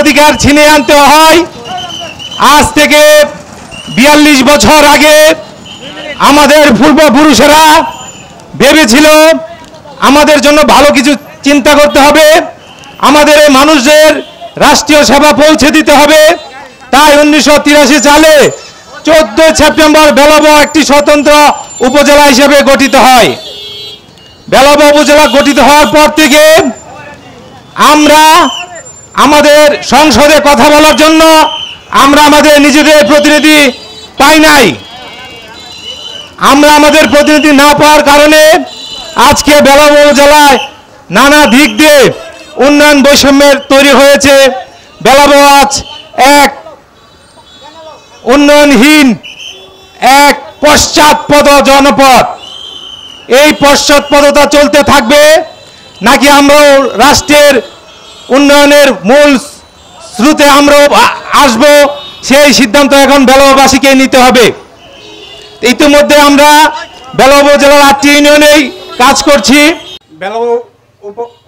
অধিকার ছিনিয়ে আনতে হয়। আজ থেকে 42 বছর আগে আমাদের পূর্বপুরুষেরা ভেবেছিল আমাদের জন্য ভালো কিছু চিন্তা করতে হবে, আমাদের এই মানুষদের রাষ্ট্রীয় সেবা পৌঁছে দিতে হবে। তাই 1983 সালে 14 সেপ্টেম্বর বেলাবো একটি স্বতন্ত্র উপজেলা হিসেবে গঠিত হয়। বেলাবো উপজেলা গঠিত হওয়ার পর থেকে আমরা আমাদের সংসদে কথা বলার জন্য আমরা আমাদের নিজেদের প্রতিনিধি পাই নাই। আমরা আমাদের প্রতিনিধি না পাওয়ার কারণে আজকে বেলাবো উপজেলায় নানা দিক দিয়ে উন্নয়ন বৈষম্যের তৈরি হয়েছে। বেলাবো আজ এক উন্নয়নহীন, এক পশ্চাৎপদ জনপদ। এই পশ্চাৎপদতা চলতে থাকবে নাকি আমরাও রাষ্ট্রের উন্নয়নের মূল স্রোতে আমরাও আসব, সেই সিদ্ধান্ত এখন বেলাবোবাসীকে নিতে হবে। ইতিমধ্যে আমরা বেলাবো জেলার 8টি ইউনিয়নেই কাজ করছি। বেলাবো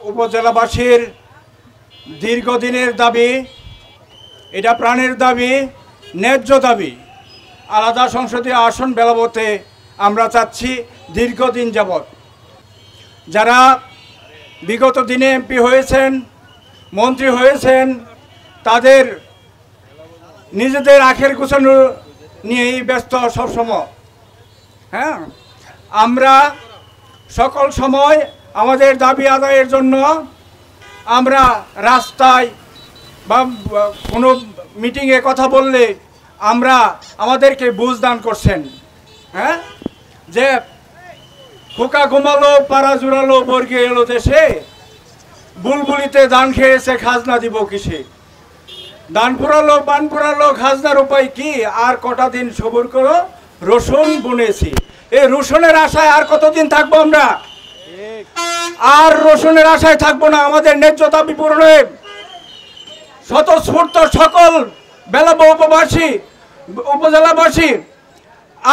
উপজেলাবাসীর দীর্ঘদিনের দাবি, এটা প্রাণের দাবি, ন্যায্য দাবি। আলাদা সংসদীয় আসন বেলাবোতে আমরা চাচ্ছি দীর্ঘদিন যাবৎ। যারা বিগত দিনে এমপি হয়েছেন, মন্ত্রী হয়েছেন, তাদের নিজেদের আখের গোছানো নিয়েই ব্যস্ত সবসময়। হ্যাঁ, আমরা সকল সময় আমাদের দাবি আদায়ের জন্য আমরা রাস্তায় বা কোনো মিটিংয়ে কথা বললে আমাদেরকে বুঝ দান করছেন। হ্যাঁ, যে খোকা ঘুমালো, পাড়া জুড়ালো, বর্গে এলো দেশে, বুলবুলিতে দান খেয়েছে, খাজনা দিব কিসে। দান ফুরালো, পান ফুরালো, খাজনার উপায় কি? আর কটা দিন সবুর করো, রসুন বুনেছি। এই রসুনের আশায় আর কতদিন থাকবো আমরা? আর রসুনের আশায় থাকবো না। আমাদের ন্যায্য দাবি পূরণে স্বতঃস্ফূর্ত সকল বেলাবো উপজেলাবাসী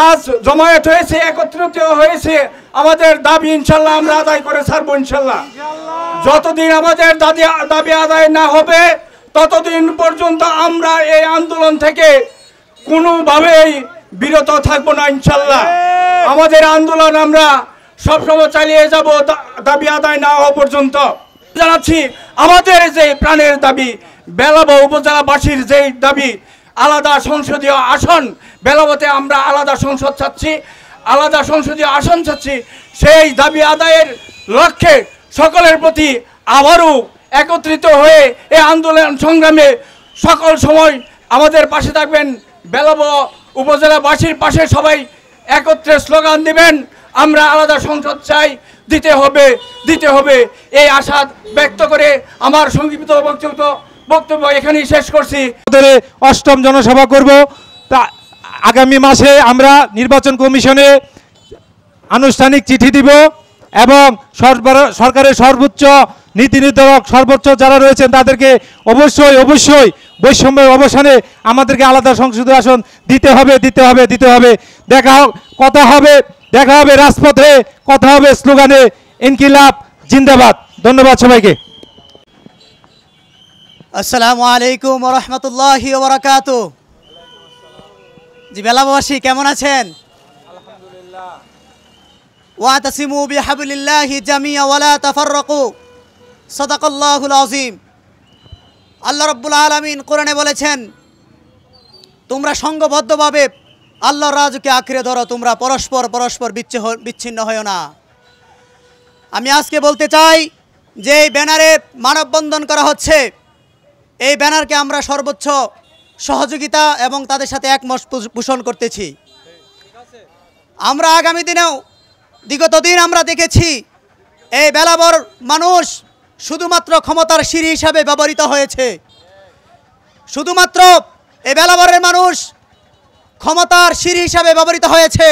আজ জমায়েত হয়েছে, একত্রিত হয়েছে। আমাদের দাবি ইনশাল্লাহ আমরা আদায় করে ছাড়বো ইনশাল্লাহ। যতদিন আমাদের দাবি আদায় না হবে ততদিন পর্যন্ত আমরা এই আন্দোলন থেকে কোনোভাবেই বিরত থাকবো না ইনশাল্লাহ। আমাদের আন্দোলন আমরা সবসময় চালিয়ে যাব দাবি আদায় না হওয়া পর্যন্ত। জানাচ্ছি আমাদের যে প্রাণের দাবি, বেলাবো উপজেলাবাসীর যে দাবি, আলাদা সংসদীয় আসন, বেলাবোতে আমরা আলাদা সংসদ চাচ্ছি, আলাদা সংসদীয় আসন চাচ্ছি। সেই দাবি আদায়ের লক্ষ্যে সকলের প্রতি আবারও একত্রিত হয়ে এই আন্দোলন সংগ্রামে সকল সময় আমাদের পাশে থাকবেন। বেলাবো উপজেলাবাসীর পাশে সবাই একত্রে স্লোগান দিবেন, আমরা আলাদা সংসদ চাই, দিতে হবে। এই আশা ব্যক্ত করে আমার সংক্ষিপ্ত বক্তব্য এখানেই শেষ করছি। 8ম জনসভা করব। তা আগামী মাসে আমরা নির্বাচন কমিশনে আনুষ্ঠানিক চিঠি দিব এবং সরকারের সর্বোচ্চ নীতি নির্ধারক, সর্বোচ্চ যারা রয়েছেন তাদেরকে অবশ্যই বৈষম্যের অবসানে আমাদেরকে আলাদা সংসদীয় আসন দিতে হবে। দেখা হবে রাজপথে, কথা হবে স্লোগানে। ইনকিলাব জিন্দাবাদ। ধন্যবাদ সবাইকে। আসসালামু আলাইকুম ওয়া রাহমাতুল্লাহি ওয়া বারাকাতুহু। জি, বেলাবোবাসী কেমন আছেন? আলহামদুলিল্লাহ। ওয়াতাসিমু বিহাবলিল্লাহি জামিআ ওয়া লা তাফাররাকু। সাদাকাল্লাহুল আযীম। আল্লাহ রাব্বুল আলামিন কোরআনে বলেছেন, তোমরা সংঘবদ্ধভাবে আল্লাহর রাজকে আঁকড়ে ধরো, তোমরা পরস্পর বিচ্ছিন্ন হয়ো না। আমি আজকে বলতে চাই যে এই ব্যানারে মানববন্ধন করা হচ্ছে, এই ব্যানারকে আমরা সর্বোচ্চ সহযোগিতা এবং তাদের সাথে একমত পোষণ করতেছি। আমরা আগামী দিনেও বিগত দিন আমরা দেখেছি এই বেলাবর মানুষ শুধুমাত্র ক্ষমতার সিঁড়ি হিসাবে ব্যবহৃত হয়েছে। শুধুমাত্র এই বেলাবরের মানুষ ক্ষমতার সিঁড়ি হিসাবে ব্যবহৃত হয়েছে,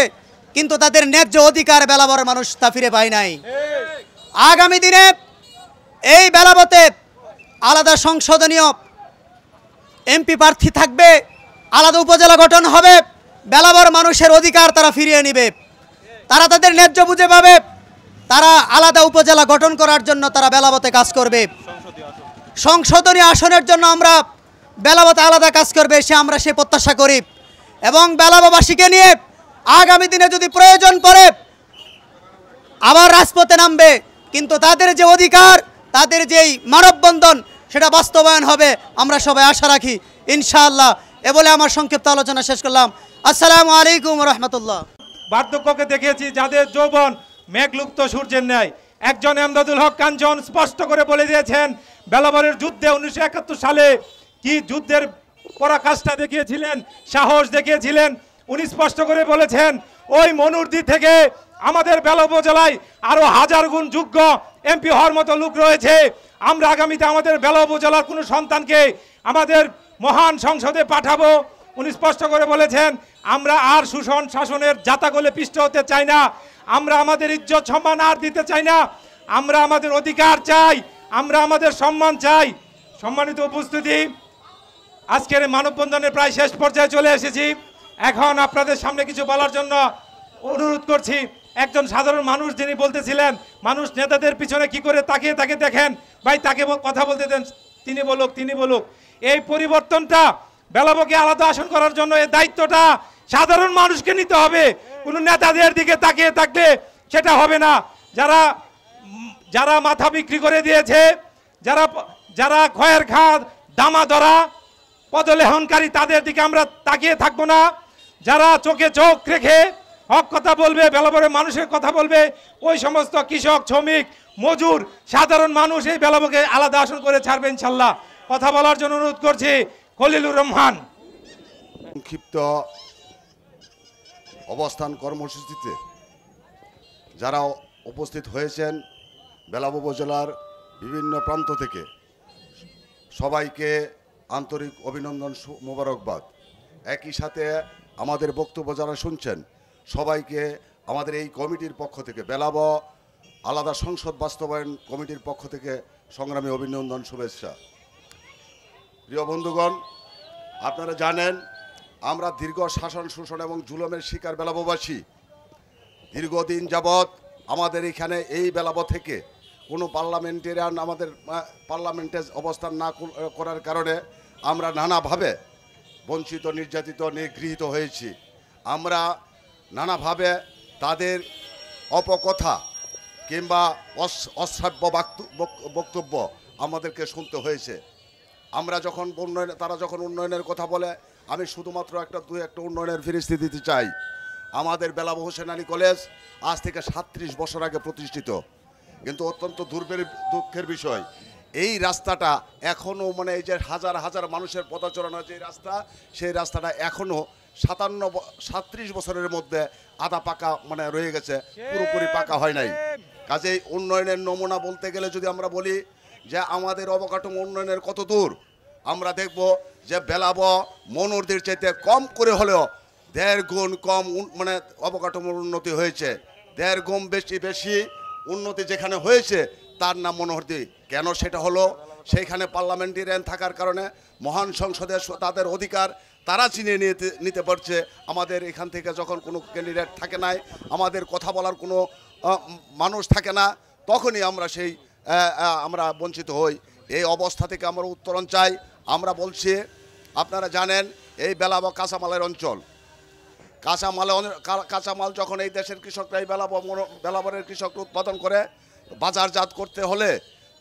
কিন্তু তাদের ন্যায্য অধিকার বেলাবরের মানুষ তা ফিরে পায় নাই। আগামী দিনে এই বেলাবতে আলাদা সংশোধনীয় এমপি প্রার্থী থাকবে, আলাদা উপজেলা গঠন হবে, বেলাবর মানুষের অধিকার তারা ফিরিয়ে নেবে। তারা তাদের ন্যায্য বুঝে পাবে, তারা আলাদা উপজেলা গঠন করার জন্য তারা বেলাবতে কাজ করবে। সংশোধনী আসনের জন্য আমরা বেলাবতে আলাদা কাজ করবে আমরা সে প্রত্যাশা করি এবং বেলাবাসীকে নিয়ে আগামী দিনে যদি প্রয়োজন পড়ে আবার রাজপথে নামবে, কিন্তু তাদের যে অধিকার, তাদের যেই মানববন্ধন সেটা বাস্তবায়ন হবে আমরা সবাই আশা রাখি ইনশাআল্লাহ। এ বলে আমার সংক্ষিপ্ত আলোচনা শেষ করলাম। আসসালামু আলাইকুম রহমতুল্লাহ। বার্ধক্যকে দেখেছি যাদের যৌবন মেঘলুপ্ত সূর্যের ন্যায়। একজন এমদাদুল হক কাঞ্চন স্পষ্ট করে বলে দিয়েছেন বেলাবরের যুদ্ধে 1971 সালে কি যুদ্ধের পরাকাষ্ঠা দেখিয়েছিলেন, সাহস দেখিয়েছিলেন। উনি স্পষ্ট করে বলেছেন ওই মনুরদি থেকে আমাদের বেলা উপজেলায় আরো হাজার গুণ যোগ্য এমপি হওয়ার মতো লোক রয়েছে। আমরা আগামীতে আমাদের বেলা উপজেলার কোনো সন্তানকে আমাদের মহান সংসদে পাঠাবো। উনি স্পষ্ট করে বলেছেন আমরা আর শোষণ শাসনের জাতাকলে পিষ্ট হতে চাই না, আমরা আমাদের ইজ্জত সম্মান আর দিতে চাই না, আমরা আমাদের অধিকার চাই, আমরা আমাদের সম্মান চাই। সম্মানিত উপস্থিতি, আজকের মানববন্ধনের প্রায় শেষ পর্যায়ে চলে এসেছি। এখন আপনাদের সামনে কিছু বলার জন্য অনুরোধ করছি। একজন সাধারণ মানুষ যিনি বলতেছিলেন মানুষ নেতাদের পিছনে কি করে তাকিয়ে তাকে দেখেন, ভাই তাকে কথা বলতে দেন, তিনি বলুক। এই পরিবর্তনটা বেলাবকে আলাদা আসন করার জন্য এই দায়িত্বটা সাধারণ মানুষকে নিতে হবে। কোনো নেতাদের দিকে তাকিয়ে থাকলে সেটা হবে না। যারা মাথা বিক্রি করে দিয়েছে, যারা খয়ের খাদ দামা ধরা পদলেহনকারী, তাদের দিকে আমরা তাকিয়ে থাকবো না। যারা চোখে চোখ রেখে হক কথা বলবে, বেলাবরের মানুষের কথা বলবে, ওই সমস্ত কৃষক, শ্রমিক, মজুর, সাধারণ মানুষ এই বেলাবকে আলাদা আসন করে ছাড়বে ইনশাল্লাহ। কথা বলার জন্য অনুরোধ করছি খলিলুর রহমান। সংক্ষিপ্ত অবস্থান কর্মসূচিতে যারা উপস্থিত হয়েছেন বেলাব উপজেলার বিভিন্ন প্রান্ত থেকে সবাইকে আন্তরিক অভিনন্দন, মোবারকবাদ। একই সাথে আমাদের বক্তব্য যারা শুনছেন সবাইকে আমাদের এই কমিটির পক্ষ থেকে, বেলাব আলাদা সংসদ বাস্তবায়ন কমিটির পক্ষ থেকে সংগ্রামী অভিনন্দন, শুভেচ্ছা। প্রিয় বন্ধুগণ, আপনারা জানেন আমরা দীর্ঘ শাসন শোষণ এবং জুলুমের শিকার বেলাববাসী। দীর্ঘদিন যাবৎ আমাদের এখানে এই বেলাব থেকে কোনো পার্লামেন্টেরিয়ান আমাদের পার্লামেন্টে অবস্থান না করার কারণে আমরা নানাভাবে বঞ্চিত, নির্যাতিত, নিগৃহীত হয়েছি। আমরা নানাভাবে তাদের অপকথা কিংবা অশ্রাব্য বক্তব্য আমাদেরকে শুনতে হয়েছে। আমরা যখন তারা যখন উন্নয়নের কথা বলে, আমি শুধুমাত্র একটা উন্নয়নের ফিরিস্তি দিতে চাই। আমাদের বেলাব হোসেন আলী কলেজ আজ থেকে 37 বছর আগে প্রতিষ্ঠিত, কিন্তু অত্যন্ত দুঃখের বিষয় এই রাস্তাটা এখনও এই যে হাজার হাজার মানুষের পদচারণা যে রাস্তা, সেই রাস্তাটা এখনও 37 বছরের মধ্যে আধা পাকা রয়ে গেছে, পুরোপুরি পাকা হয় নাই। কাজেই উন্নয়নের নমুনা বলতে গেলে যদি আমরা বলি যে আমাদের অবকাঠামো উন্নয়নের কত দূর, আমরা দেখব যে বেলাব মনুরদের চাইতে কম করে হলেও 1.5 গুণ কম অবকাঠামোর উন্নতি হয়েছে। 1.5 গুণ বেশি উন্নতি যেখানে হয়েছে তার নাম মনোহরদি। কেন সেটা হলো? সেইখানে পার্লামেন্টেরিয়ান থাকার কারণে মহান সংসদে তাদের অধিকার তারা চিনিয়ে নিতে পারছে। আমাদের এখান থেকে যখন কোনো ক্যান্ডিডেট থাকে নাই, আমাদের কথা বলার কোনো মানুষ থাকে না, তখনই আমরা বঞ্চিত হই। এই অবস্থা থেকে আমরা উত্তরণ চাই। আমরা বলছি, আপনারা জানেন এই বেলাব কাঁচামালের অঞ্চল। কাঁচামাল যখন এই দেশের কৃষকরা এই বেলাবরের কৃষকরা উৎপাদন করে, বাজারজাত করতে হলে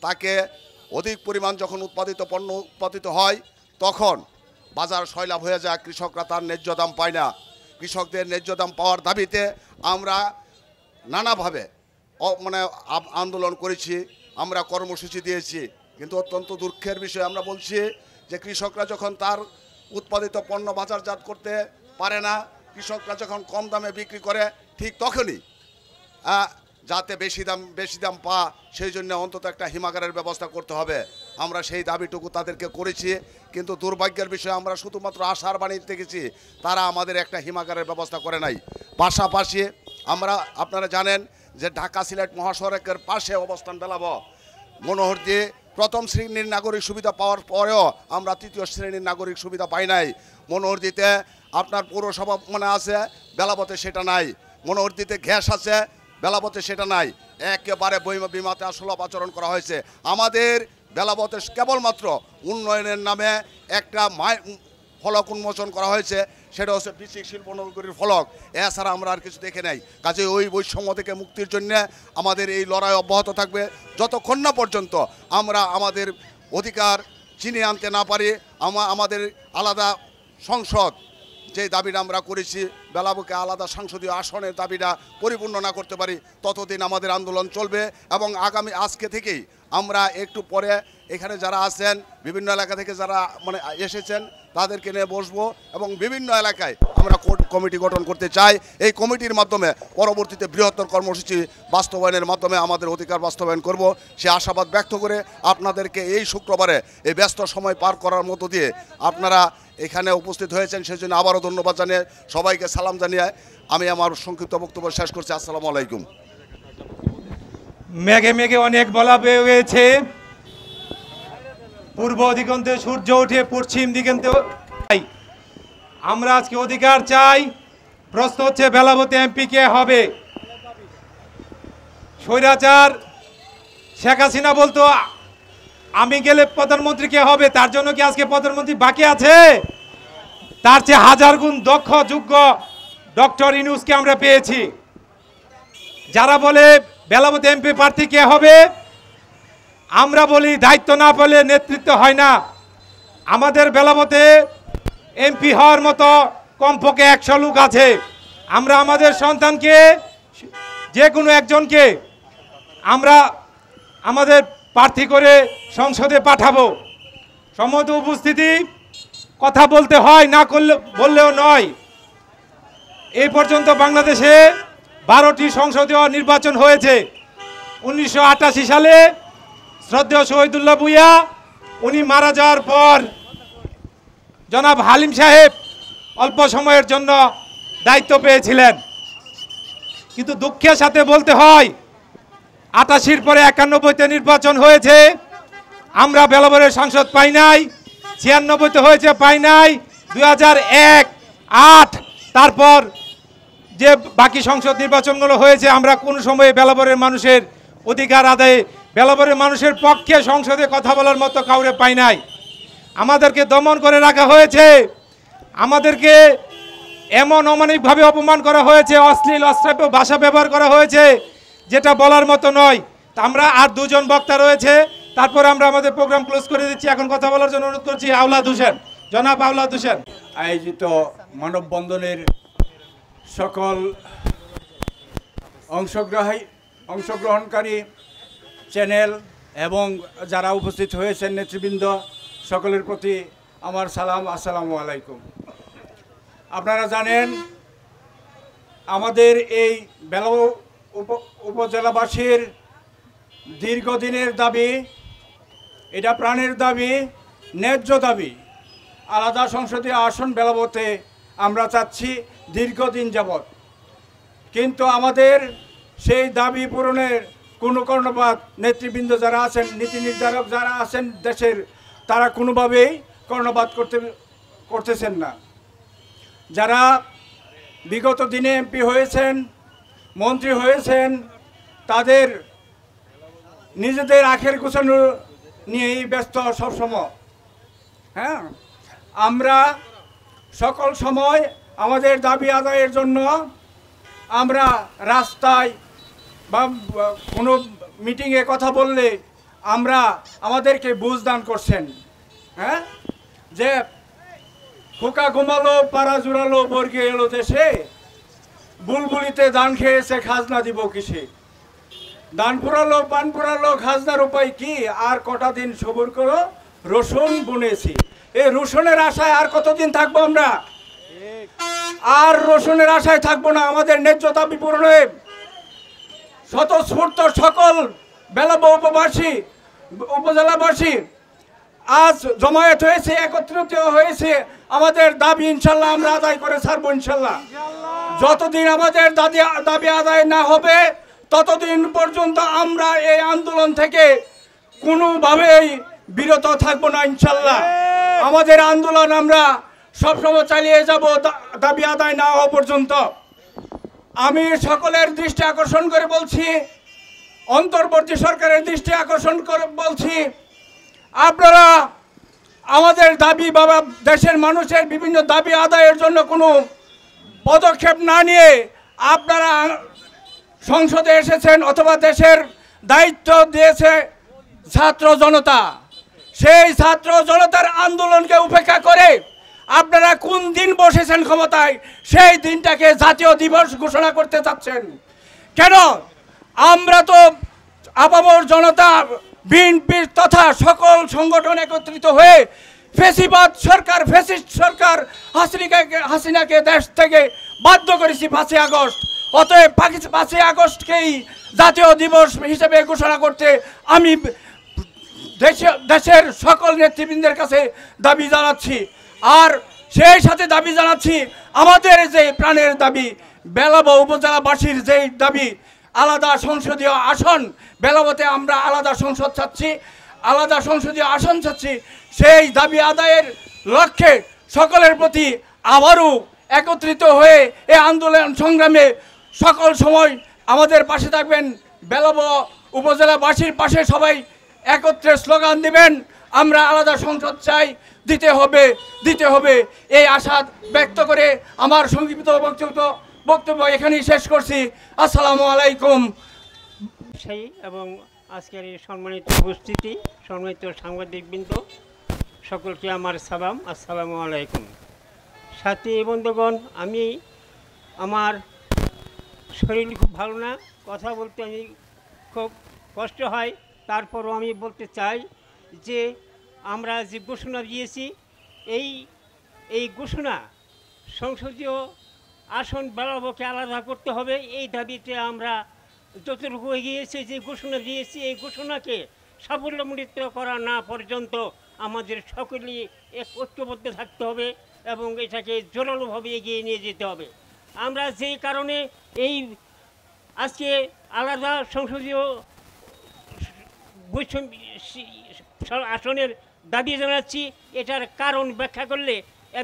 তাকে অধিক পরিমাণ যখন পণ্য উৎপাদিত হয় তখন বাজার সয়লাভ হয়ে যায়, কৃষকরা তার ন্যায্য দাম পায় না। কৃষকদের ন্যায্য দাম পাওয়ার দাবিতে আমরা নানাভাবে আন্দোলন করেছি, আমরা কর্মসূচি দিয়েছি, কিন্তু অত্যন্ত দুঃখের বিষয় আমরা বলছি যে কৃষকরা যখন তার উৎপাদিত পণ্য বাজারজাত করতে পারে না, কৃষকরা যখন কম দামে বিক্রি করে, ঠিক তখনই যাতে বেশি দাম সেই জন্য অন্তত একটা হিমাগারের ব্যবস্থা করতে হবে। আমরা সেই দাবিটুকু তাদেরকে করেছি, কিন্তু দুর্ভাগ্যের বিষয়ে আমরা শুধুমাত্র আশার বাণী দেখেছি, তারা আমাদের একটা হিমাগারের ব্যবস্থা করে নাই। পাশাপাশি আপনারা জানেন যে ঢাকা সিলেট মহাসড়কের পাশে অবস্থান বেলাব। মনোহরদি প্রথম শ্রেণীর নাগরিক সুবিধা পাওয়ার পরেও আমরা 3য় শ্রেণীর নাগরিক সুবিধা পাই নাই। মনোহরদিতে আপনার পৌরসভা আছে, বেলাবতে সেটা নাই। মনোহরদিতে গ্যাস আছে, বেলাবতে সেটা নাই। একেবারে বিমাতে সুলভ আচরণ করা হয়েছে। আমাদের বেলাবতে কেবলমাত্র উন্নয়নের নামে একটা ফলক উন্মোচন করা হয়েছে, সেটা হচ্ছে বিসিক শিল্পনগরীর ফলক। এছাড়া আমরা আর কিছু দেখে নাই। কাজে ওই বৈষম্য থেকে মুক্তির জন্য আমাদের এই লড়াই অব্যাহত থাকবে যতক্ষণ না পর্যন্ত আমরা আমাদের অধিকার চিনিয়ে আনতে না পারি। আমাদের আলাদা সংসদ যে দাবিটা আমরা করেছি, বেলাবকে আলাদা সংসদীয় আসনের দাবিটা পরিপূর্ণ না করতে পারি, ততদিন আমাদের আন্দোলন চলবে। এবং আজকে থেকেই আমরা একটু পরে এখানে যারা আছেন বিভিন্ন এলাকা থেকে যারা এসেছেন তাদেরকে নিয়ে বসবো এবং বিভিন্ন এলাকায় আমরা কমিটি গঠন করতে চাই। এই কমিটির মাধ্যমে পরবর্তীতে বৃহত্তর কর্মসূচি বাস্তবায়নের মাধ্যমে আমাদের অধিকার বাস্তবায়ন করব, সে আশাবাদ ব্যক্ত করে আপনাদেরকে এই শুক্রবারে এই ব্যস্ত সময় পার করার মধ্য দিয়ে আপনারা এখানে উপস্থিত হয়েছেন সেজন্য আবারও ধন্যবাদ জানিয়ে সবাইকে সালাম জানিয়ে আমি আমার সংক্ষিপ্ত বক্তব্য শেষ করছি। আসসালামু আলাইকুম। মেঘে মেঘে অনেক বলা হয়ে গেছে, পূর্ব দিগন্তে সূর্য উঠে পশ্চিম দিগন্তে। আমরা আজকে অধিকার চাই। প্রশ্ন হচ্ছে বেলাবতে এমপি কে হবে? স্বৈরাচার শেখ হাসিনা বলতো আমি গেলে প্রধানমন্ত্রী কে হবে, তার জন্য কি আজকে প্রধানমন্ত্রী বাকি আছে? তার চেয়ে হাজার গুণ দক্ষ যোগ্য ডক্টর ইউনূসকে আমরা পেয়েছি। যারা বলে বেলাবতে এমপি প্রার্থী কে হবে, আমরা বলি দায়িত্ব না পেলে নেতৃত্ব হয় না। আমাদের বেলাবতে এমপি হওয়ার মতো কমপক্ষে 100 লোক আছে। আমরা আমাদের সন্তানকে যে কোনো একজনকে আমরা আমাদের প্রার্থী করে সংসদে পাঠাবো। সম্মত উপস্থিতি, কথা বলতে হয়, না করলে বললেও নয়। এই পর্যন্ত বাংলাদেশে 12টি সংসদীয় নির্বাচন হয়েছে। 1988 সালে শ্রদ্ধেয় শহীদুল্লাহ ভূঁইয়া উনি মারা যাওয়ার পর জনাব হালিম সাহেব অল্প সময়ের জন্য দায়িত্ব পেয়েছিলেন। কিন্তু দুঃখের সাথে বলতে হয় 88 পরে 91তে নির্বাচন হয়েছে, আমরা বেলাবরের সাংসদ পাই নাই। 96তে হয়েছে, পাই নাই। 2001, 8 তারপর যে বাকি সংসদ নির্বাচনগুলো হয়েছে, আমরা কোন সময়ে বেলাবরের মানুষের অধিকার আদায়ে বেলাবরের মানুষের পক্ষে সংসদে কথা বলার মতো কাউরে পাই নাই। আমাদেরকে দমন করে রাখা হয়েছে, আমাদেরকে এমন অমানবিকভাবে অপমান করা হয়েছে, অশ্লীল অশ্রাব্য ভাষা ব্যবহার করা হয়েছে যেটা বলার মতো নয়। তা আমরা আর 2 জন বক্তা রয়েছে, তারপর আমরা আমাদের প্রোগ্রাম ক্লোজ করে দিচ্ছি। এখন কথা বলার জন্য অনুরোধ করছি আওলাদ হোসেন, জনাব আওলাদ হোসেন। আয়োজিত মানববন্ধনের সকল অংশগ্রহণকারী চ্যানেল এবং যারা উপস্থিত হয়েছেন নেতৃবৃন্দ, সকলের প্রতি আমার সালাম, আসসালামু আলাইকুম। আপনারা জানেন আমাদের এই বেলাব উপজেলাবাসীর দীর্ঘদিনের দাবি, এটা প্রাণের দাবি, ন্যায্য দাবি। আলাদা সংসদীয় আসন বেলাবতে আমরা চাচ্ছি দীর্ঘদিন যাবৎ, কিন্তু আমাদের সেই দাবি পূরণের কোনো কর্ণপাত নেতৃবৃন্দ যারা আছেন, নীতি নির্ধারক যারা আছেন দেশের, তারা কোনোভাবেই কর্ণপাত করতেছেন না। যারা বিগত দিনে এমপি হয়েছেন, মন্ত্রী হয়েছেন, তাদের নিজেদের আখের গোছানো নিয়েই ব্যস্ত সবসময়। হ্যাঁ, আমরা সকল সময় আমাদের দাবি আদায়ের জন্য আমরা রাস্তায় বা কোনো মিটিংয়ে কথা বললে আমাদেরকে বুঝ দান করছেন। হ্যাঁ, যে খোকা ঘুমালো, পাড়া জুড়ালো, বর্গে এলো দেশে, বুলবুলিতে ধান খেয়েছে, খাজনা দিব কিসে। দান পুরালো, পান পুরালো, খাজনার উপায় কি? আর কটা দিন সবুর করো, রসুন বুনেছি। এই রসুনের আশায় আর কতদিন থাকবো আমরা? আর রসুনের আশায় থাকবো না। আমাদের ন্যায্য দাবি পূরণে স্বতঃস্ফূর্ত সকল বেলাব উপজেলাবাসী আজ জমায়েত হয়েছে, একত্রিত হয়েছে। আমাদের দাবি ইনশাল্লাহ আমরা আদায় করে ছাড়বো ইনশাল্লাহ। যতদিন আমাদের দাবি আদায় না হবে ততদিন পর্যন্ত আমরা এই আন্দোলন থেকে কোনোভাবেই বিরত থাকবো না ইনশাল্লাহ। আমাদের আন্দোলন আমরা সবসময় চালিয়ে যাব দাবি আদায় না হওয়া পর্যন্ত। আমি সকলের দৃষ্টি আকর্ষণ করে বলছি, অন্তর্বর্তী সরকারের দৃষ্টি আকর্ষণ করে বলছি, আপনারা আমাদের দাবি বাবা দেশের মানুষের বিভিন্ন দাবি আদায়ের জন্য কোনো পদক্ষেপ না নিয়ে আপনারা সংসদে এসেছেন অথবা দেশের দায়িত্ব দিয়েছে ছাত্র জনতা। সেই ছাত্র জনতার আন্দোলনকে উপেক্ষা করে আপনারা কোন দিন বসেছেন ক্ষমতায়, সেই দিনটাকে জাতীয় দিবস ঘোষণা করতে চাচ্ছেন কেন? আমরা তো আপামর জনতা, বিএনপি তথা সকল সংগঠন একত্রিত হয়ে ফ্যাসিবাদ সরকার, ফ্যাসিস্ট সরকার হাসিনাকে দেশ থেকে বাধ্য করেছি 5ই আগস্ট। অতএব 5ই আগস্টকেই জাতীয় দিবস হিসেবে ঘোষণা করতে আমি দেশের সকল নেতৃবৃন্দের কাছে দাবি জানাচ্ছি। আর সেই সাথে দাবি জানাচ্ছি আমাদের যে প্রাণের দাবি, বেলাবো উপজেলাবাসীর যেই দাবি আলাদা সংসদীয় আসন, বেলাবতে আমরা আলাদা সংসদ চাচ্ছি, আলাদা সংসদীয় আসন চাচ্ছি। সেই দাবি আদায়ের লক্ষ্যে সকলের প্রতি আবারও একত্রিত হয়ে এই আন্দোলন সংগ্রামে সকল সময় আমাদের পাশে থাকবেন। বেলাবো উপজেলাবাসীর পাশে সবাই একত্রে স্লোগান দিবেন, আমরা আলাদা সংসদ চাই, দিতে হবে এই আশা ব্যক্ত করে আমার সংক্ষিপ্ত বক্তব্য এখানেই শেষ করছি। আসসালামু আলাইকুম। সেই এবং আজকের এই সম্মানিত উপস্থিতি, সম্মানিত সাংবাদিকবৃন্দ, সকলকে আমার সালাম, আসসালামু আলাইকুম। সাথী বন্ধুগণ, আমার শরীর খুব ভালো না, কথা বলতে আমি খুব কষ্ট হয়, তারপরও আমি বলতে চাই যে আমরা যে ঘোষণা দিয়েছি এই ঘোষণা সংসদীয় আসন বেলাবোকে আলাদা করতে হবে, এই দাবিতে আমরা যতটুকু এগিয়েছি, যে ঘোষণা দিয়েছি এই ঘোষণাকে সাফল্যমণ্ডিত করা না পর্যন্ত আমাদের সকলেই ঐক্যবদ্ধ থাকতে হবে এবং এটাকে জোরালোভাবে এগিয়ে নিয়ে যেতে হবে। আমরা যেই কারণে এই আজকে আলাদা সংসদীয় আসনের দাবি জানাচ্ছি, এটার কারণ ব্যাখ্যা করলে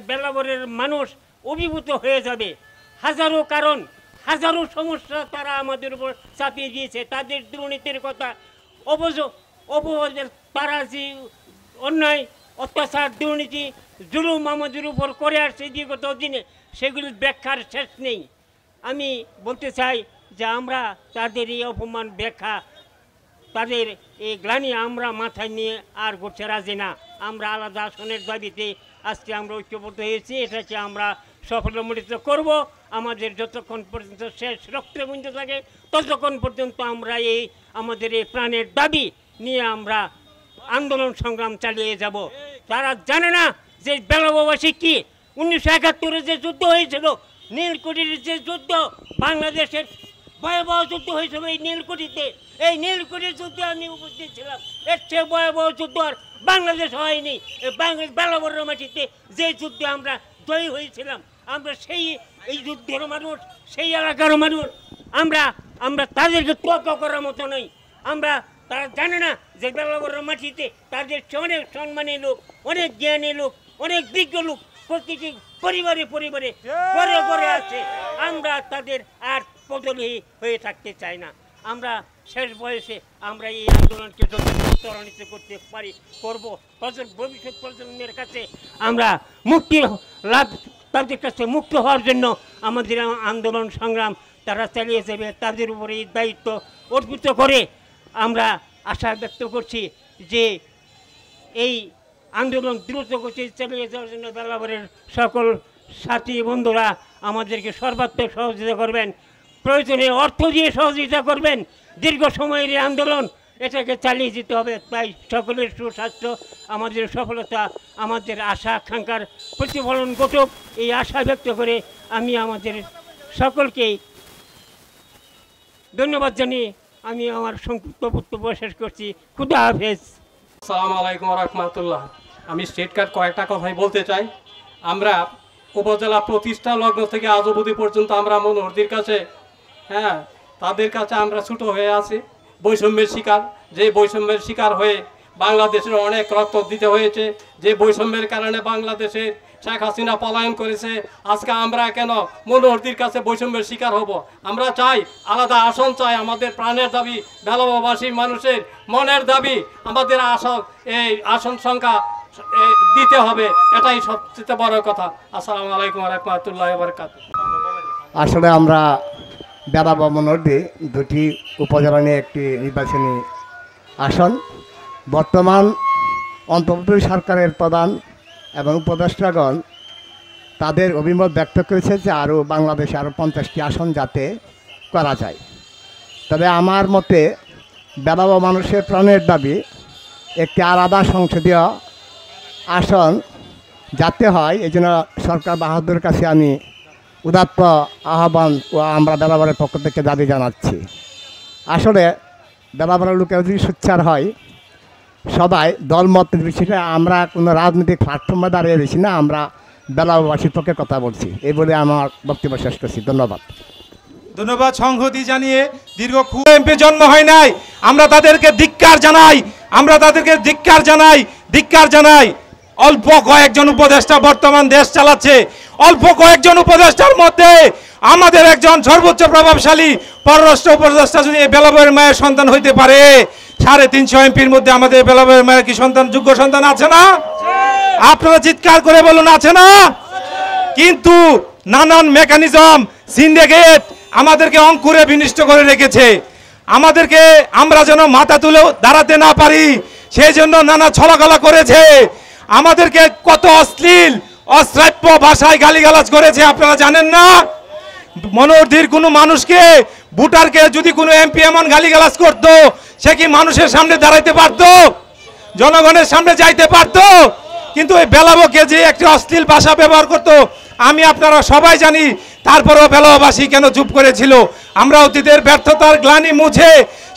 বেলাবরের মানুষ অভিভূত হয়ে যাবে। হাজারো কারণ, হাজারো সমস্যা তারা আমাদের উপর চাপিয়ে দিয়েছে, তাদের দুর্নীতির কথা, তারা যে অন্যায় অত্যাচার দুর্নীতি জুলুম আমাদের উপর করে আসছে বিগত দিনে, সেগুলির ব্যাখ্যার শেষ নেই। আমি বলতে চাই যে আমরা তাদের এই অপমান ব্যাখ্যা, তাদের এই গ্লানি আমরা মাথায় নিয়ে আর করতে রাজি না। আমরা আলাদা আসনের দাবিতে আজকে আমরা ঐক্যবদ্ধ হয়েছি, এটাকে আমরা সাফল্যমণ্ডিত করব। আমাদের যতক্ষণ পর্যন্ত শেষ রক্তে গুঞ্জ থাকে ততক্ষণ পর্যন্ত আমরা আমাদের এই প্রাণের দাবি নিয়ে আমরা আন্দোলন সংগ্রাম চালিয়ে যাব। তারা জানে না যে বেলাবোবাসী কি, 1971-এ যে যুদ্ধ হয়েছিল, নীলকুঠির যে যুদ্ধ, বাংলাদেশের ভয়াবহ যুদ্ধ হয়েছিল এই নীলকুঠিতে। এই নীলকুঠির যুদ্ধে আমি উপস্থিত ছিলাম, এর চেয়ে ভয়াবহ যুদ্ধ আর বাংলাদেশ হয়নি। বেলাবরের মাটিতে যে যুদ্ধে আমরা জয়ী হয়েছিলাম, আমরা এই যুদ্ধের মানুষ, সেই এলাকার মানুষ, আমরা তাদেরকে তোয়াক্কা করার মতো নই। তারা জানে না যে বেলাবরের মাটিতে তাদের অনেক সম্মানী লোক, অনেক জ্ঞানী লোক, অনেক বিজ্ঞ লোক প্রতিটি পরিবারে ঘরে আছে। আমরা তাদের আর বদলি হয়ে থাকতে চাই না। আমরা শেষ বয়সে আমরা এই আন্দোলনকে যতটুকু ত্বরান্বিত করতে পারি করব। ভবিষ্যৎ প্রজন্মের কাছে আমরা মুক্তি লাভ, তাদের কাছে মুক্ত হওয়ার জন্য আমাদের আন্দোলন সংগ্রাম তারা চালিয়ে যাবে। তাদের উপরে এই দায়িত্ব অর্পিত করে আমরা আশা ব্যক্ত করছি যে এই আন্দোলন দ্রুত গতিতে চালিয়ে যাওয়ার জন্য বেলাবরের সকল সাথী বন্ধুরা আমাদেরকে সর্বাত্মক সহযোগিতা করবেন, প্রয়োজনে অর্থ দিয়ে সহযোগিতা করবেন। দীর্ঘ সময়ের এই আন্দোলন, এটাকে চালিয়ে যেতে হবে। তাই সকলের সুস্বাস্থ্য, আমাদের সফলতা, আমাদের আশা আকাঙ্ক্ষার প্রতিফলন ঘটুক, এই আশা ব্যক্ত করে আমি আমাদের সকলকেই ধন্যবাদ জানিয়ে আমি আমার সংক্ষিপ্ত বক্তব্য শেষ করছি। খুদা হাফেজ। আসসালামু আলাইকুম রহমতুল্লাহ। আমি স্টেট কার্ড কয়েকটা কথাই বলতে চাই। আমরা উপজেলা প্রতিষ্ঠা লগ্ন থেকে আজ অবধি পর্যন্ত আমরা মনোহরদির কাছে, তাদের কাছে আমরা ছোটো হয়ে আছি, বৈষম্যের শিকার। যে বৈষম্যের শিকার হয়ে বাংলাদেশের অনেক রক্ত দিতে হয়েছে, যে বৈষম্যের কারণে বাংলাদেশে শেখ হাসিনা পলায়ন করেছে। আজকে আমরা কেন মনোহরদির কাছে বৈষম্যের শিকার হব? আমরা চাই আলাদা আসন চাই, আমাদের প্রাণের দাবি, বেলাবাসী মানুষের মনের দাবি, আমাদের এই আসন সংখ্যা দিতে হবে, এটাই সবচেয়ে বড় কথা। আসসালামু আলাইকুম ওয়া রাহমাতুল্লাহি ওয়া বারাকাতুহু। আসলে আমরা বেলাব মনোহরদী দুটি উপজেলা নিয়ে একটি নির্বাচনী আসন। বর্তমান অন্তর্বর্তী সরকারের প্রধান এবং উপদেষ্টাগণ তাদের অভিমত ব্যক্ত করেছে যে আরও বাংলাদেশে আরও 50টি আসন যাতে করা যায়। তবে আমার মতে বেলাব মানুষের প্রাণের দাবি একটি আলাদা সংসদীয় আসন যাতে হয়, এই জন্য সরকার বাহাদুরের কাছে আমি উদাত্ত আহ্বান ও আমরা বেলাবরের পক্ষ থেকে দাবি জানাচ্ছি। আসলে বেলাবরের লোকে যদি সোচ্চার হয়, সবাই দলমত নির্বিশেষে, আমরা কোনো রাজনৈতিক প্ল্যাটফর্মে দাঁড়িয়ে রয়েছি না, আমরা বেলাবাসীর পক্ষে কথা বলছি। এই বলে আমার বক্তব্য শেষ করছি। ধন্যবাদ। ধন্যবাদ। সংহতি জানিয়ে দীর্ঘ এমপি জন্ম হয় নাই, আমরা তাদেরকে ধিক্কার জানাই, আমরা তাদেরকে ধিক্কার জানাই, ধিক্কার জানাই। অল্প কয়েকজন উপদেষ্টা বর্তমান দেশ চালাচ্ছে, অল্প কয়েকজন উপদেষ্টার মধ্যে আমাদের একজন সর্বোচ্চ প্রভাবশালী পররাষ্ট্র উপদেষ্টা যদি এই বেলাবরের মায়ের সন্তান হইতে পারে, 350 এমপির মধ্যে আমাদের বেলাবরের মায়ের কি সন্তান, যোগ্য সন্তান আছে না? আপনারা চিৎকার করে বলুন, আছে না? কিন্তু নানান মেকানিজম, সিন্ডিকেট আমাদেরকে অঙ্কুরে বিনষ্ট করে রেখেছে। আমাদেরকে আমরা যেন মাথা তুলে দাঁড়াতে না পারি, সেই জন্য নানা ছলাকলা করেছে। আমাদেরকে কত অশ্লীল অশ্রাব্য ভাষায় গালিগালাজ করেছে আপনারা জানেন না? মনোহরদীর কোনো মানুষকে, ভোটারকে যদি কোনো এমপি এমন গালিগালাজ করত, সে কি মানুষের সামনে দাঁড়াইতে পারত? জনগণের সামনে যাইতে পারত? কিন্তু এই বেলাবকে যে একটি অশ্লীল ভাষা ব্যবহার করত, আমি আপনারা সবাই জানি। তারপরেও বেলাবাসী কেন চুপ করেছিল? আমরা অতীতের ব্যর্থতার গ্লানি মুছে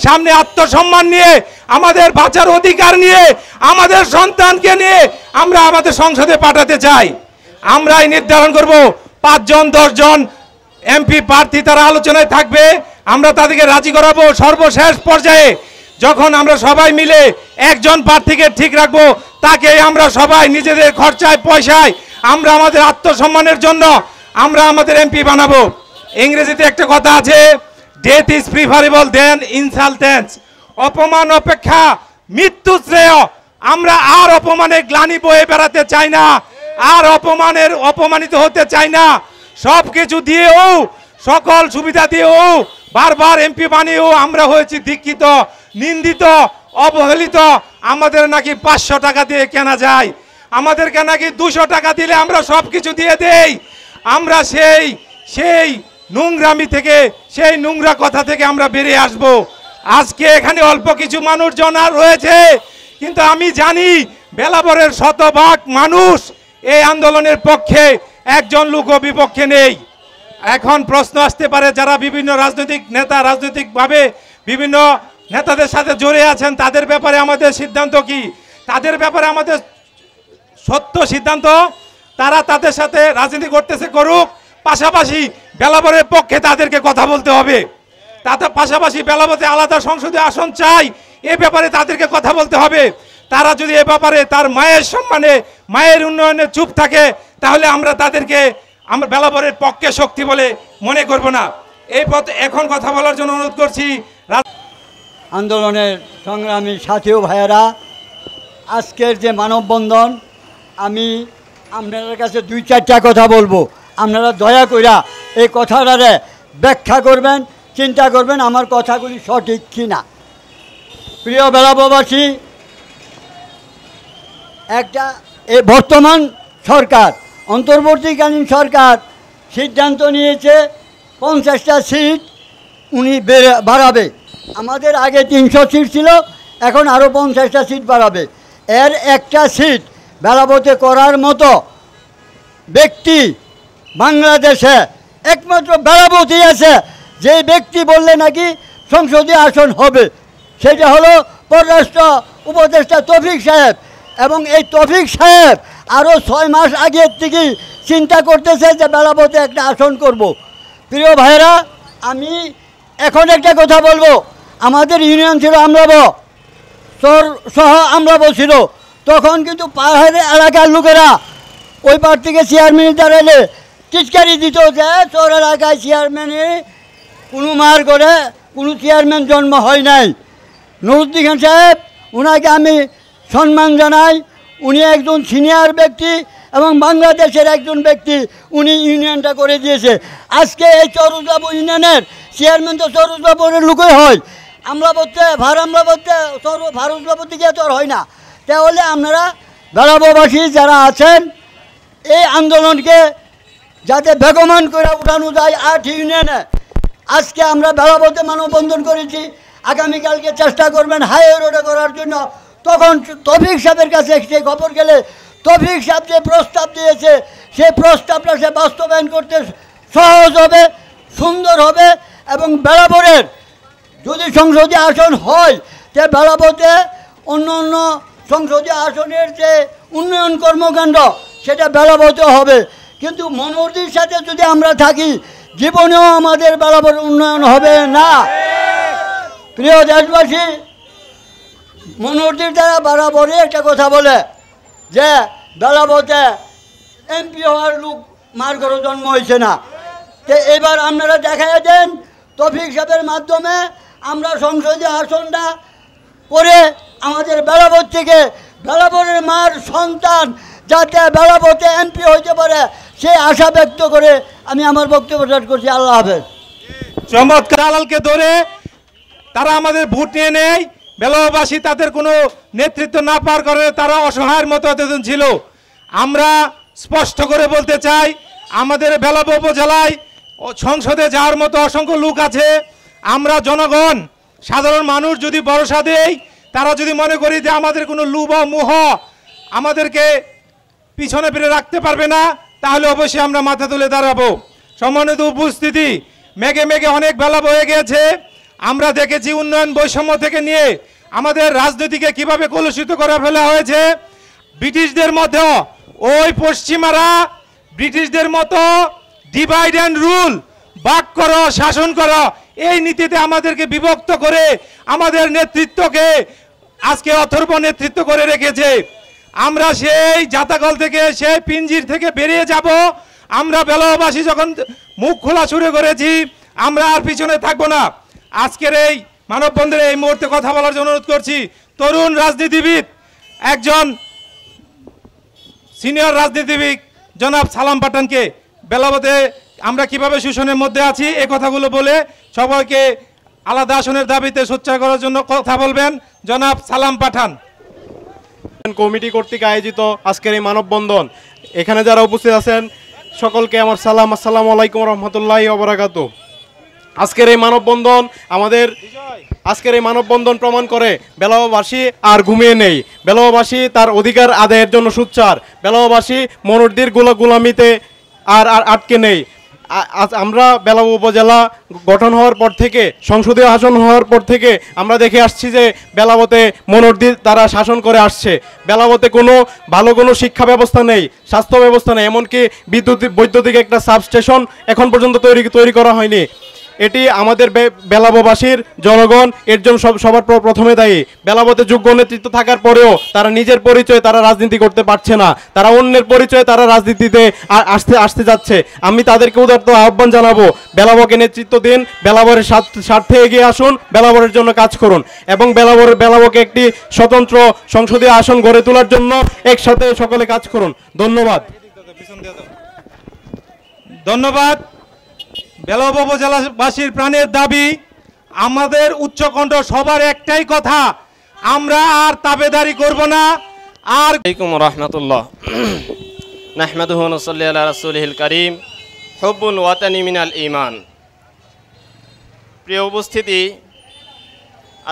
সামনে আত্মসম্মান নিয়ে, আমাদের বাঁচার অধিকার নিয়ে, আমাদের সন্তানকে নিয়ে আমরা আমাদের সংসদে পাঠাতে চাই। আমরাই নির্ধারণ করব 5 জন 10 জন এমপি প্রার্থী, তারা আলোচনায় থাকবে, আমরা তাদেরকে রাজি করাবো। সর্বশেষ পর্যায়ে যখন আমরা সবাই মিলে একজন প্রার্থীকে ঠিক রাখবো, তাকে আমরা সবাই নিজেদের খরচায় পয়সায় আমরা আমাদের আত্মসম্মানের জন্য আমরা আমাদের এমপি বানাবো। ইংরেজিতে একটা কথা আছে, ডেথ ইজ প্রিফারেবল দেন ইনসালটেন্স, অপমান অপেক্ষা মৃত্যু শ্রেয়। আমরা আর অপমানের গ্লানি বয়ে বেড়াতে চাই না, আর অপমানিত হতে চাই না। সব কিছু দিয়েও, সকল সুবিধা দিয়েও, বারবার এমপি বানিয়েও আমরা হয়েছি দীক্ষিত, নিন্দিত, অবহেলিত। আমাদের নাকি 500 টাকা দিয়ে কেনা যায়, আমাদেরকে নাকি 200 টাকা দিলে আমরা সব কিছু দিয়ে দেই। আমরা সেই নোংরামি থেকে, সেই নোংরা কথা থেকে আমরা বেরিয়ে আসব। আজকে এখানে অল্প কিছু মানুষজন আর রয়েছে, কিন্তু আমি জানি বেলাবরের শতভাগ মানুষ এই আন্দোলনের পক্ষে, একজন লোকও বিপক্ষে নেই। এখন প্রশ্ন আসতে পারে, যারা বিভিন্ন রাজনৈতিক নেতা, রাজনৈতিকভাবে বিভিন্ন নেতাদের সাথে জড়িয়ে আছেন, তাদের ব্যাপারে আমাদের সিদ্ধান্ত কি? তাদের ব্যাপারে আমাদের সত্য সিদ্ধান্ত, তারা তাদের সাথে রাজনীতি করতেছে করুক, পাশাপাশি বেলাবরের পক্ষে তাদেরকে কথা বলতে হবে। তাদের পাশাপাশি বেলাবরে আলাদা সংসদীয় আসন চাই, এ ব্যাপারে তাদেরকে কথা বলতে হবে। তারা যদি এ ব্যাপারে তার মায়ের সম্মানে, মায়ের উন্নয়নে চুপ থাকে, তাহলে আমরা তাদেরকে আমরা বেলাবরের পক্ষে শক্তি বলে মনে করব না। এই পথ এখন কথা বলার জন্য অনুরোধ করছি আন্দোলনের সংগ্রামী সাথী ও ভাইয়েরা, আজকের যে মানববন্ধন, আমি আপনাদের কাছে 2-4টা কথা বলবো। আপনারা দয়া কইরা এই কথাটারে ব্যাখ্যা করবেন, চিন্তা করবেন আমার কথাগুলি সঠিক কি না। প্রিয় বেলাববাসী, একটা বর্তমান সরকার, অন্তর্বর্তীকালীন সরকার সিদ্ধান্ত নিয়েছে 50টা সিট উনি বাড়াবে। আমাদের আগে 300 সিট ছিল, এখন আরও 50টা সিট বাড়াবে। এর একটা সিট বেলাবতে করার মতো ব্যক্তি বাংলাদেশে একমাত্র বেলাবতী আছে। যে ব্যক্তি বললে নাকি সংসদীয় আসন হবে, সেটা হলো পররাষ্ট্র উপদেষ্টা তৌফিক সাহেব। এবং এই তৌফিক সাহেব আরও 6 মাস আগের থেকেই চিন্তা করতেছে যে বেলাবতে একটা আসন করব। প্রিয় ভাইরা, আমি এখন একটা কথা বলবো। আমাদের ইউনিয়ন ছিল আমরাব, চর সহ আমরা বলছিল, তখন কিন্তু পাহাড়ের এলাকার লোকেরা ওই পার থেকে চেয়ারম্যান দাঁড়ালে টিচকারি দিত যে চর এলাকায় চেয়ারম্যানে কোনো মার করে কোনো চেয়ারম্যান জন্ম হয় নাই। নুরুদ্দিন খান সাহেব, ওনাকে আমি সম্মান জানাই। উনি একজন সিনিয়র ব্যক্তি এবং বাংলাদেশের একজন ব্যক্তি, উনি ইউনিয়নটা করে দিয়েছে। আজকে এই চরুজবাবু ইউনিয়নের চেয়ারম্যান তো চরুজবাবুরের লোকই হয়, আমরা বলতে আমরা বলতে ভারতবাবুর দিকে তো হয় না। তাহলে আপনারা বেড়াবাসী যারা আছেন এই আন্দোলনকে যাতে বেগমান করে উঠানো যায় 8 ইউনিয়নে। আজকে আমরা বেড়াবতে মানববন্ধন করেছি, আগামীকালকে চেষ্টা করবেন হাইওয়ে রোডে করার জন্য। তখন তৌফিক সাহেবের কাছে সেই খবর গেলে তৌফিক সাহেব যে প্রস্তাব দিয়েছে সেই প্রস্তাবটা সে বাস্তবায়ন করতে সহজ হবে, সুন্দর হবে। এবং বেড়াবরের যদি সংসদীয় আসন হয়, তে বেড়াবতে অন্য অন্য সংসদীয় আসনের যে উন্নয়ন কর্মকাণ্ড সেটা বেড়াবতে হবে। কিন্তু মনোহরদীর সাথে যদি আমরা থাকি, জীবনেও আমাদের বেড়াবর উন্নয়ন হবে না। প্রিয় দেশবাসী, মনোহরদীর দ্বারা বরাবরই একটা কথা বলে যে বেড়াবতে এমপি হওয়ার লোক মার ঘরে জন্ম হয়েছে না। তো এবার আপনারা দেখাই দেন তৌফিক সাহেবের মাধ্যমে আমরা সংসদীয় আসনটা করে আমাদের বেড়াবর থেকে বেড়াবরের মার সন্তান যাতে বেড়াবতে এমপি হইতে পারে সেই আশা ব্যক্ত করে আমি আমার বক্তব্য শেষ করছি। আল্লাহ হাফেজ। চমৎকার দালালকে ধরে তারা আমাদের ভোট নিয়ে নেয়। বেলাবাসী তাদের কোনো নেতৃত্ব না পাওয়ার কারণে তারা অসহায়ের মতো এতদিন ছিল। আমরা স্পষ্ট করে বলতে চাই, আমাদের বেলাবো উপজেলায় সংসদে যাওয়ার মতো অসংখ্য লোক আছে। আমরা জনগণ সাধারণ মানুষ যদি ভরসা দেই, তারা যদি মনে করি যে আমাদের কোনো লুভ মোহ আমাদেরকে পিছনে ফিরে রাখতে পারবে না, তাহলে অবশ্যই আমরা মাথা তুলে দাঁড়াবো। সম্মানিত উপস্থিতি, মেঘে মেঘে অনেক বেলা বয়ে গিয়েছে। আমরা দেখেছি উন্নয়ন বৈষম্য থেকে নিয়ে আমাদের রাজনীতিকে কিভাবে কলুষিত করে ফেলা হয়েছে। ব্রিটিশদের মতো ওই পশ্চিমারা ব্রিটিশদের মতো ডিভাইড অ্যান্ড রুল, ভাগ করো শাসন করো, এই নীতিতে আমাদেরকে বিভক্ত করে আমাদের নেতৃত্বকে আজকে অথর্ব নেতৃত্ব করে রেখেছে। আমরা সেই জাতাকল থেকে সেই পিঞ্জির থেকে বেরিয়ে যাব। আমরা বেলাবাসী যখন মুখ খোলা শুরু করেছি, আমরা আর পিছনে থাকবো না। আজকের এই মানববন্ধনে এই মুহূর্তে কথা বলার জন্য অনুরোধ করছি তরুণ রাজনীতিবিদ, একজন সিনিয়র রাজনীতিবিদ জনাব সালাম পাঠানকে বেলাবতে আমরা কিভাবে শোষণের মধ্যে আছি এই কথাগুলো বলে সবাইকে আলাদা আসনের দাবিতে সোচ্চার করার জন্য কথা বলবেন জনাব সালাম পাঠান। কমিটি কর্তৃক আয়োজিত আজকের এই মানববন্ধন, এখানে যারা উপস্থিত আছেন সকলকে আমার সালাম, আসসালামু আলাইকুম রহমতুল্লাহি ওয়া বারাকাতুহু। আজকের এই মানববন্ধন প্রমাণ করে বেলাবাসী আর ঘুমিয়ে নেই। বেলাবাসী তার অধিকার আদায়ের জন্য সোচ্চার। বেলাবাসী মনোহরদীর গোলামিতে আর আটকে নেই। আমরা বেলাব উপজেলা গঠন হওয়ার পর থেকে, সংসদীয় আসন হওয়ার পর থেকে আমরা দেখে আসছি যে বেলাবতে মনোহরদী তারা শাসন করে আসছে। বেলাবতে ভালো কোনো শিক্ষা ব্যবস্থা নেই, স্বাস্থ্য ব্যবস্থা নেই, এমনকি বৈদ্যুতিক একটা সাবস্টেশন এখন পর্যন্ত তৈরি করা হয়নি। এটি আমাদের বেলাববাসীর জনগণ এর জন্য সবার প্রথমে দায়ী। বেলাবতে যোগ্য নেতৃত্ব থাকার পরেও তারা নিজের পরিচয়ে তারা রাজনীতি করতে পারছে না, তারা অন্যের পরিচয়ে তারা রাজনীতিতে আসতে যাচ্ছে। আমি তাদেরকে উদারত আহ্বান জানাবো, বেলাবকে নেতৃত্ব দিন, বেলাবরের স্বার্থে এগিয়ে আসুন, বেলাবরের জন্য কাজ করুন এবং বেলাবকে একটি স্বতন্ত্র সংসদীয় আসন গড়ে তোলার জন্য একসাথে সকলে কাজ করুন। ধন্যবাদ। বেলাব উপজেলাবাসীর প্রাণের দাবি, আমাদের উচ্চকণ্ঠ সবার একটাই কথা, আমরা আর তাবেদারি করব না। আর আলাইকুম রাহমাতুল্লাহ, নাহমাদুহু ওয়া নুসাল্লি আলা রাসূলিল কারীম, হুব্বুল ওয়াতানি মিনাল ঈমান। প্রিয় উপস্থিতি,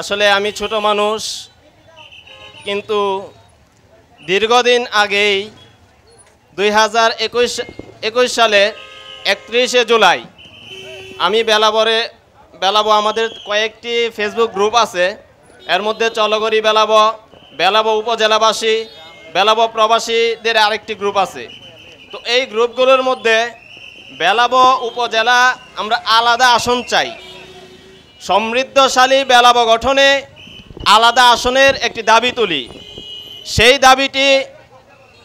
আসলে আমি ছোট মানুষ, কিন্তু দীর্ঘদিন আগেই 2021 সালে 31শে জুলাই আমি বেলাবো আমাদের কয়েকটি ফেসবুক গ্রুপ আছে, এর মধ্যে চলগড়ি বেলাবো উপজেলাবাসী, বেলাবো প্রবাসীদের আরেকটি গ্রুপ আছে। তো এই গ্রুপগুলোর মধ্যে বেলাবো উপজেলা আমরা আলাদা আসন চাই, সমৃদ্ধশালী বেলাবো গঠনে আলাদা আসনের একটি দাবি তুলি। সেই দাবিটি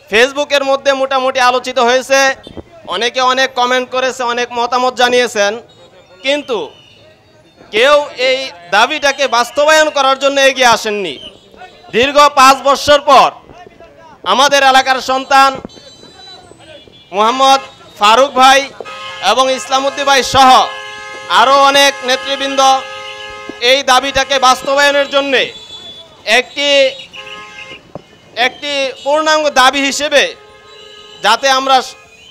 ফেসবুকের মধ্যে মোটামুটি আলোচিত হয়েছে, অনেকে অনেক কমেন্ট করেছে, অনেক মতামত জানিয়েছেন, কিন্তু কেউ এই দাবিটাকে বাস্তবায়ন করার জন্য এগিয়ে আসেননি। দীর্ঘ 5 বছর পর আমাদের এলাকার সন্তান মোহাম্মদ ফারুক ভাই এবং ইসলামউদ্দিন ভাই সহ আরও অনেক নেতৃবৃন্দ এই দাবিটাকে বাস্তবায়নের জন্যে একটি পূর্ণাঙ্গ দাবি হিসেবে যাতে আমরা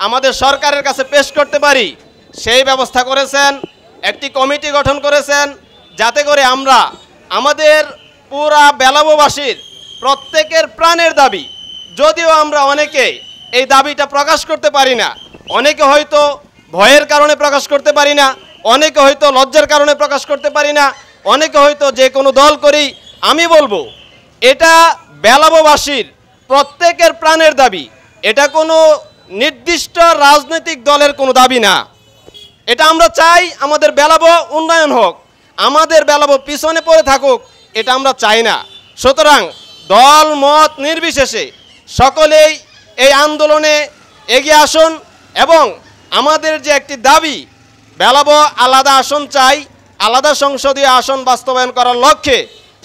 আমাদের সরকারের কাছে পেশ করতে পারি সেই ব্যবস্থা করেছেন। একটি কমিটি গঠন করেছেন যাতে করে আমরা আমাদের পুরা বেলাববাসীর প্রত্যেকের প্রাণের দাবি, যদিও আমরা অনেকে এই দাবিটা প্রকাশ করতে পারি না, অনেকে হয়তো ভয়ের কারণে প্রকাশ করতে পারি না, অনেকে হয়তো লজ্জার কারণে প্রকাশ করতে পারি না, অনেকে হয়তো যে কোনো দল করি, আমি বলবো এটা বেলাববাসীর প্রত্যেকের প্রাণের দাবি। এটা কোনো নির্দিষ্ট রাজনৈতিক দলের কোনো দাবি না। এটা আমরা চাই আমাদের বেলাবো উন্নয়ন হোক, আমাদের বেলাবো পিছনে পড়ে থাকুক, এটা আমরা চাই না। সুতরাং দল মত নির্বিশেষে সকলেই এই আন্দোলনে এগিয়ে আসুন এবং আমাদের যে একটি দাবি বেলাবো আলাদা আসন চাই, আলাদা সংসদীয় আসন বাস্তবায়ন করার লক্ষ্যে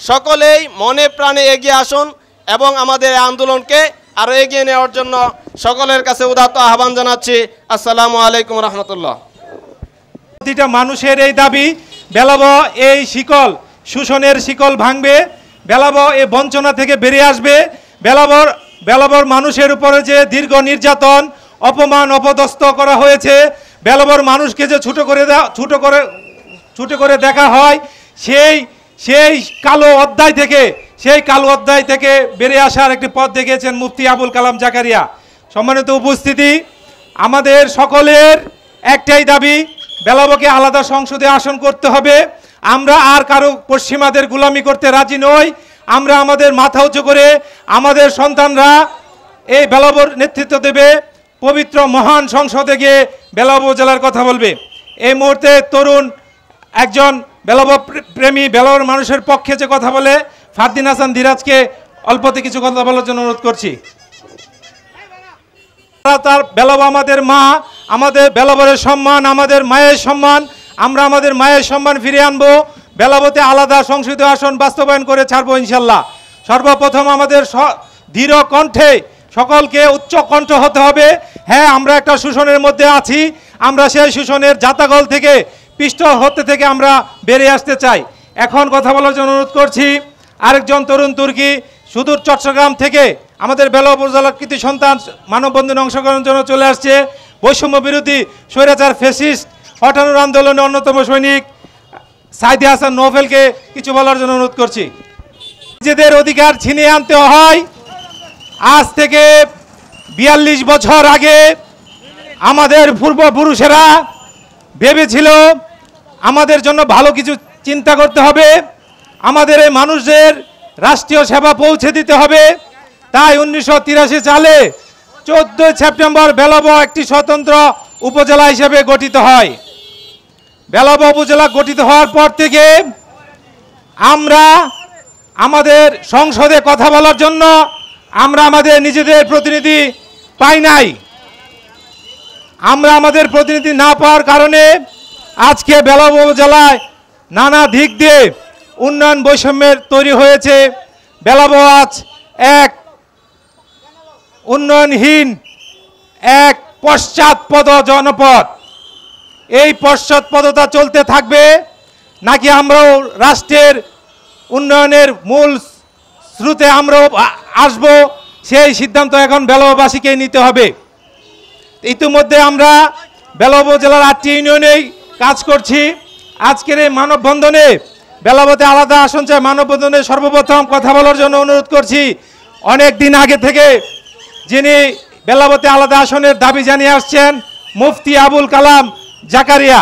সকলেই মনে প্রাণে এগিয়ে আসুন এবং আমাদের এই আন্দোলনকে আরও এগিয়ে নেওয়ার জন্য সকলের কাছে উদাত্ত আহ্বান জানাচ্ছি। আসসালামু আলাইকুম রহমতুল্লাহ। প্রতিটা মানুষের এই দাবি, বেলাবো এই শিকল, শোষণের শিকল ভাঙবে, বেলাবো এই বঞ্চনা থেকে বেরিয়ে আসবে। বেলাবর মানুষের উপরে যে দীর্ঘ নির্যাতন, অপমান, অপদস্থ করা হয়েছে, বেলাবর মানুষকে যে ছোট করে দেখা হয়, সেই কালো অধ্যায় থেকে বেরিয়ে আসার একটি পথ দেখিয়েছেন মুফতি আবুল কালাম জাকারিয়া। সম্মানিত উপস্থিতি, আমাদের সকলের একটাই দাবি, বেলাবকে আলাদা সংসদে আসন করতে হবে। আমরা আর কারো পশ্চিমাদের গোলামি করতে রাজি নই। আমরা আমাদের মাথা উঁচু করে আমাদের সন্তানরা এই বেলাবর নেতৃত্ব দেবে, পবিত্র মহান সংসদে গিয়ে বেলাব জেলার কথা বলবে। এই মুহূর্তে তরুণ একজন বেলাব প্রেমী, বেলাবর মানুষের পক্ষে যে কথা বলে, ফারদিন হাসান ধীরাজকে অল্পতে কিছু কথা বলার জন্য অনুরোধ করছি। তার বেলাব আমাদের মা, আমাদের বেলাবরের সম্মান, আমাদের মায়ের সম্মান, আমরা আমাদের মায়ের সম্মান ফিরিয়ে আনবো। বেলাবতে আলাদা সংসদীয় আসন বাস্তবায়ন করে ছাড়বো ইনশাল্লাহ। সর্বপ্রথম আমাদের দৃঢ় কণ্ঠে সকলকে উচ্চ কণ্ঠ হতে হবে। হ্যাঁ, আমরা একটা শোষণের মধ্যে আছি, আমরা সেই শোষণের জাতাগল থেকে, পিষ্ট হতে থেকে আমরা বেরিয়ে আসতে চাই। এখন কথা বলার জন্য অনুরোধ করছি আরেকজন তরুণ তুর্কি সুদূর চট্টগ্রাম থেকে আমাদের বেলাব উপজেলার কৃতি সন্তান মানববন্ধনে অংশগ্রহণের জন্য চলে আসছে। বৈষম্য বিরোধী স্বৈরাচার ফ্যাসিস্ট হটানোর আন্দোলনের অন্যতম সৈনিক সাইদি হাসান নোভেলকে কিছু বলার জন্য অনুরোধ করছি। নিজেদের অধিকার ছিনিয়ে আনতে হয়। আজ থেকে 42 বছর আগে আমাদের পূর্বপুরুষেরা ভেবেছিল আমাদের জন্য ভালো কিছু চিন্তা করতে হবে, আমাদের এই মানুষদের রাষ্ট্রীয় সেবা পৌঁছে দিতে হবে। তাই 1983 সালে 14 সেপ্টেম্বর বেলাব একটি স্বতন্ত্র উপজেলা হিসেবে গঠিত হয়। বেলাব উপজেলা গঠিত হওয়ার পর থেকে আমরা আমাদের সংসদে কথা বলার জন্য আমরা আমাদের নিজেদের প্রতিনিধি পাই নাই। আমরা আমাদের প্রতিনিধি না পাওয়ার কারণে আজকে বেলাব উপজেলায় নানা দিক দিয়ে উন্নয়ন বৈষম্যের তৈরি হয়েছে। বেলাব আজ এক উন্নয়নহীন, এক পশ্চাৎপদ জনপদ। এই পশ্চাৎপদতা চলতে থাকবে নাকি আমরাও রাষ্ট্রের উন্নয়নের মূল স্রোতে আমরাও আসব, সেই সিদ্ধান্ত এখন বেলাববাসীকে নিতে হবে। ইতিমধ্যে আমরা বেলাব জেলার 8টি ইউনিয়নেই কাজ করছি। আজকের এই মানববন্ধনে বেলাবতে আলাদা আসন চাই মানববন্ধনে সর্বপ্রথম কথা বলার জন্য অনুরোধ করছি অনেক দিন আগে থেকে যিনি বেলাবতে আলাদা আসনের দাবি জানিয়ে আসছেন মুফতি আবুল কালাম জাকারিয়া,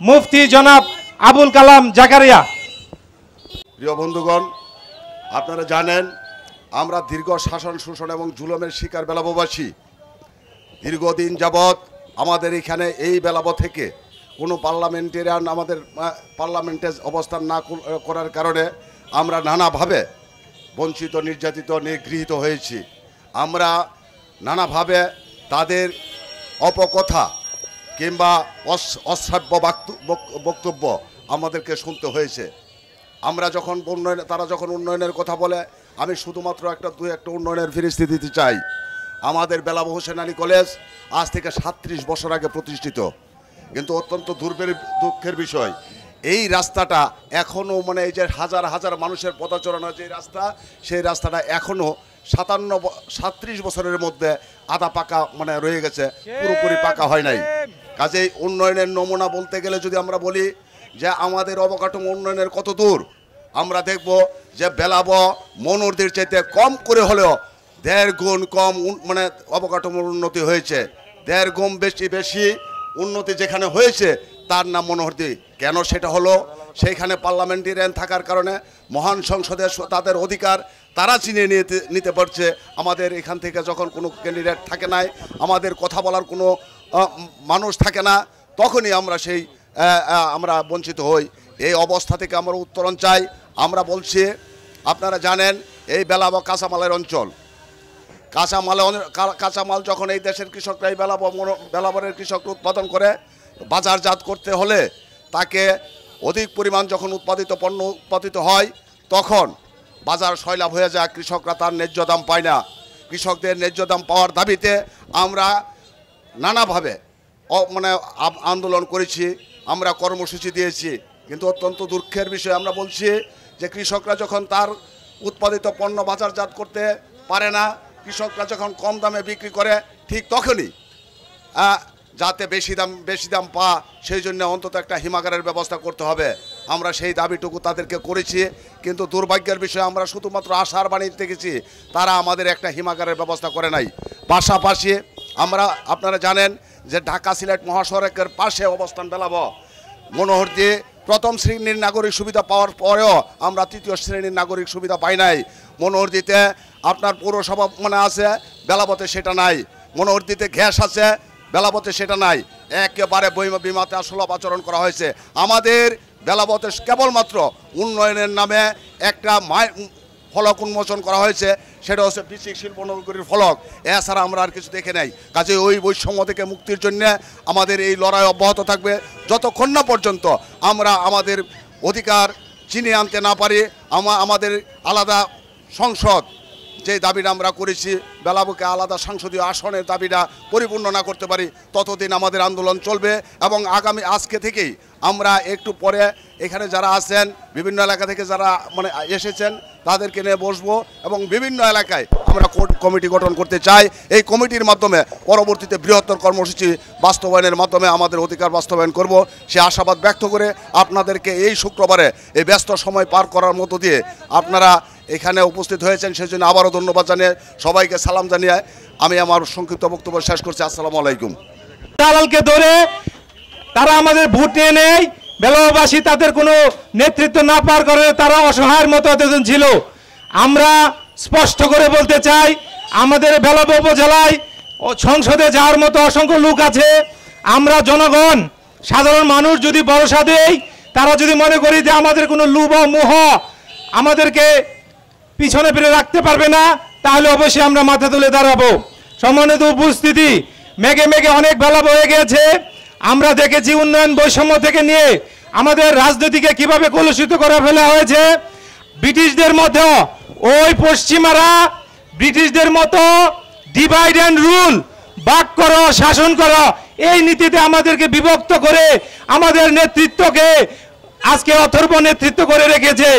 মুফতি জনাব আবুল কালাম জাকারিয়া। প্রিয় বন্ধুগণ, আপনারা জানেন আমরা দীর্ঘ শাসন, শোষণ এবং জুলুমের শিকার বেলাববাসী। দীর্ঘদিন যাবৎ আমাদের এখানে এই বেলাব থেকে কোনো পার্লামেন্টেরিয়ান আমাদের পার্লামেন্টে অবস্থান না করার কারণে আমরা নানাভাবে বঞ্চিত, নির্যাতিত, নিগৃহীত হয়েছি। আমরা নানাভাবে তাদের অপকথা কিংবা অশ্রাব্য বক্তব্য আমাদেরকে শুনতে হয়েছে। আমরা যখন তারা যখন উন্নয়নের কথা বলে, আমি শুধুমাত্র একটা উন্নয়নের ফিরিস্তি দিতে চাই। আমাদের বেলাব হোসেন আলী কলেজ আজ থেকে 37 বছর আগে প্রতিষ্ঠিত, কিন্তু অত্যন্ত দুঃখের বিষয় এই রাস্তাটা এখনও মানে এই যে হাজার হাজার মানুষের পদচারণা যে রাস্তা, সেই রাস্তাটা এখনও 37 বছরের মধ্যে আধা পাকা মানে রয়ে গেছে, পুরোপুরি পাকা হয় নাই। কাজেই উন্নয়নের নমুনা বলতে গেলে যদি আমরা বলি যে আমাদের অবকাঠামো উন্নয়নের কত দূর, আমরা দেখব যে বেলাব মনোহরদীর চাইতে কম করে হলেও 1.5 গুণ কম মানে অবকাঠামোর উন্নতি হয়েছে। 1.5 গুণ বেশি উন্নতি যেখানে হয়েছে তার নাম মনোহরদী। কেন সেটা হলো, সেইখানে পার্লামেন্টারিয়ান থাকার কারণে মহান সংসদে তাদের অধিকার তারা চিনিয়ে নিতে পারছে। আমাদের এখান থেকে যখন কোনো ক্যান্ডিডেট থাকে নাই, আমাদের কথা বলার কোনো মানুষ থাকে না, তখনই আমরা বঞ্চিত হই। এই অবস্থা থেকে আমরা উত্তরণ চাই। আমরা বলছি, আপনারা জানেন এই বেলাব কাঁচামালের অঞ্চল। কাঁচামাল যখন এই দেশের কৃষকরা এই বেলাবরের কৃষকরা উৎপাদন করে, বাজারজাত করতে হলে তাকে অধিক পরিমাণ যখন পণ্য উৎপাদিত হয়, তখন বাজার সয়লাভ হয়ে যায়, কৃষকরা তার ন্যায্য দাম পায় না। কৃষকদের ন্যায্য দাম পাওয়ার দাবিতে আমরা নানাভাবে মানে আন্দোলন করেছি, আমরা কর্মসূচি দিয়েছি, কিন্তু অত্যন্ত দুঃখের বিষয় আমরা বলছি যে কৃষকরা যখন তার উৎপাদিত পণ্য বাজারজাত করতে পারে না, কৃষকরা যখন কম দামে বিক্রি করে, ঠিক তখনই যাতে বেশি দাম পা, সেই জন্য অন্তত একটা হিমাগারের ব্যবস্থা করতে হবে। আমরা সেই দাবিটুকু তাদেরকে করেছি, কিন্তু দুর্ভাগ্যের বিষয় আমরা শুধুমাত্র আশার বাণী দেখেছি, তারা আমাদের একটা হিমাগারের ব্যবস্থা করে নাই। পাশাপাশি আপনারা জানেন যে ঢাকা সিলেট মহাসড়কের পাশে অবস্থান বেলাব মনোহরদী প্রথম শ্রেণীর নাগরিক সুবিধা পাওয়ার পরেও আমরা 3য় শ্রেণীর নাগরিক সুবিধা পাই নাই। মনোহরদীতে আপনার পৌরসভা মানে আছে, বেলাবতে সেটা নাই। মনোহরদীতে গ্যাস আছে, বেলাবতে সেটা নাই। একেবারে বিমাতে সুলভ আচরণ করা হয়েছে। আমাদের বেলাবতে কেবলমাত্র উন্নয়নের নামে একটা ফলক উন্মোচন করা হয়েছে, সেটা হচ্ছে বিসিক শিল্পনগরীর ফলক। এছাড়া আমরা আর কিছু দেখে নাই। কাজে ওই বৈষম্য থেকে মুক্তির জন্য আমাদের এই লড়াই অব্যাহত থাকবে যতক্ষণ না পর্যন্ত আমরা আমাদের অধিকার চিনিয়ে আনতে না পারি। আমাদের আলাদা সংসদ যে দাবিটা আমরা করেছি, বেলাবকে আলাদা সংসদীয় আসনের দাবিটা পরিপূর্ণ না করতে পারি, ততদিন আমাদের আন্দোলন চলবে। এবং আজকে থেকেই আমরা একটু পরে এখানে যারা আছেন, বিভিন্ন এলাকা থেকে যারা মানে এসেছেন, তাদেরকে নিয়ে বসবো এবং বিভিন্ন এলাকায় আমরা কমিটি গঠন করতে চাই। এই কমিটির মাধ্যমে পরবর্তীতে বৃহত্তর কর্মসূচি বাস্তবায়নের মাধ্যমে আমাদের অধিকার বাস্তবায়ন করব, সে আশাবাদ ব্যক্ত করে আপনাদেরকে এই শুক্রবারে এই ব্যস্ত সময় পার করার মধ্য দিয়ে আপনারা এখানে উপস্থিত হয়েছেন, সেজন্য আবারও ধন্যবাদ জানিয়ে সবাইকে সালাম জানিয়ে আমি আমার সংক্ষিপ্ত বক্তব্য শেষ করছি। আসসালামু আলাইকুম। দালালকে ধরে তারা আমাদের ভোট নিয়ে নেয়, বেলাববাসী তাদের কোনো নেতৃত্ব না পার করে তারা অসহায়ের মতো এতদিন ছিল। আমরা স্পষ্ট করে বলতে চাই, আমাদের বেলাব উপজেলায় সংসদে যাওয়ার মতো অসংখ্য লোক আছে। আমরা জনগণ সাধারণ মানুষ যদি ভরসা দেই, তারা যদি মনে করি যে আমাদের কোনো লোভ মোহ আমাদেরকে পিছনে ফিরে রাখতে পারবে না, তাহলে অবশ্যই আমরা মাথা তুলে দাঁড়াবো। সম্মানিত উপস্থিতি, মেঘে মেঘে অনেক বেলাব হয়ে গেছে। আমরা দেখেছি উন্নয়ন বৈষম্য থেকে নিয়ে আমাদের রাজনীতিকে কিভাবে কলুষিত করে ফেলা হয়েছে। ব্রিটিশদের মতো ওই পশ্চিমারা ব্রিটিশদের মতো ডিভাইড অ্যান্ড রুল, ভাগ করো শাসন করো, এই নীতিতে আমাদেরকে বিভক্ত করে আমাদের নেতৃত্বকে আজকে অথর্ব নেতৃত্ব করে রেখেছে।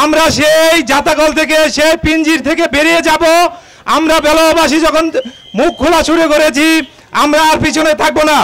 আমরা সেই জাতাকল থেকে, সেই পিঞ্জির থেকে বেরিয়ে যাব। আমরা বেলাববাসী যখন মুখ খোলা শুরু করেছি, আমরা আর পিছনে থাকবো না।